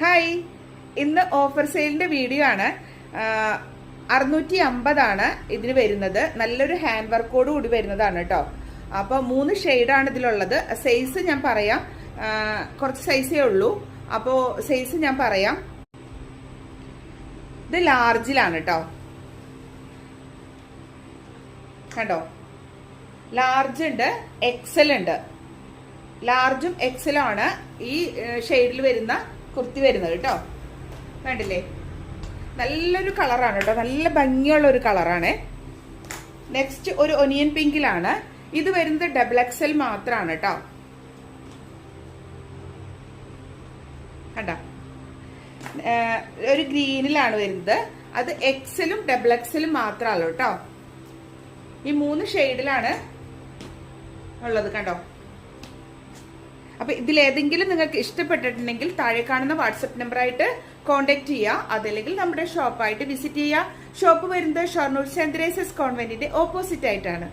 Hi, ഇന്ന് offer സെയിലിന്റെ video ആണ്. 650 ഇതിന് വരുന്നത്. നല്ലൊരു ഹാൻഡ് വർക്കോട് കൂടി വരുന്നതാണ് കേട്ടോ. അപ്പൊ 3 ഷെയ്ഡാണ് ഇതിലുള്ളത്. സൈസ് ഞാൻ പറയാം, കുറച്ച് സൈസേ ഉള്ളൂ. അപ്പോ സൈസ് ഞാൻ പറയാം. ഇത് ലാർജിലാണ് കേട്ടോ. കണ്ടോ, ലാർജ് ഉണ്ട്, എക്സൽ ഉണ്ട്. ലാർജും എക്സലും ആണ് ഈ ഷെയ്ഡിൽ വരുന്ന കുർത്തി വരുന്നത് കേട്ടോ. കണ്ടില്ലേ, നല്ലൊരു കളറാണ് കേട്ടോ, നല്ല ഭംഗിയുള്ള ഒരു കളറാണ്. നെക്സ്റ്റ് ഒരു ഒനിയൻ പിങ്കിലാണ്. ഇത് വരുന്നത് ഡബിൾ എക്സൽ മാത്രമാണ് കേട്ടോ. കണ്ടോ, ഒരു ഗ്രീനിലാണ് വരുന്നത്. അത് എക്സലും ഡബിൾ എക്സലും മാത്രമല്ലോ കേട്ടോ. ഈ 3 ഷെയ്ഡിലാണ് ഉള്ളത് കണ്ടോ. അപ്പൊ ഇതിലേതെങ്കിലും നിങ്ങൾക്ക് ഇഷ്ടപ്പെട്ടിട്ടുണ്ടെങ്കിൽ താഴെ കാണുന്ന വാട്സപ്പ് നമ്പറായിട്ട് കോൺടാക്ട് ചെയ്യുക. അതല്ലെങ്കിൽ നമ്മുടെ ഷോപ്പായിട്ട് വിസിറ്റ് ചെയ്യുക. ഷോപ്പ് വരുന്നത് ഷൊർണൂർ സെന്റ് തെരേസസ് കോൺവെന്റിന്റെ ഓപ്പോസിറ്റ് ആയിട്ടാണ്.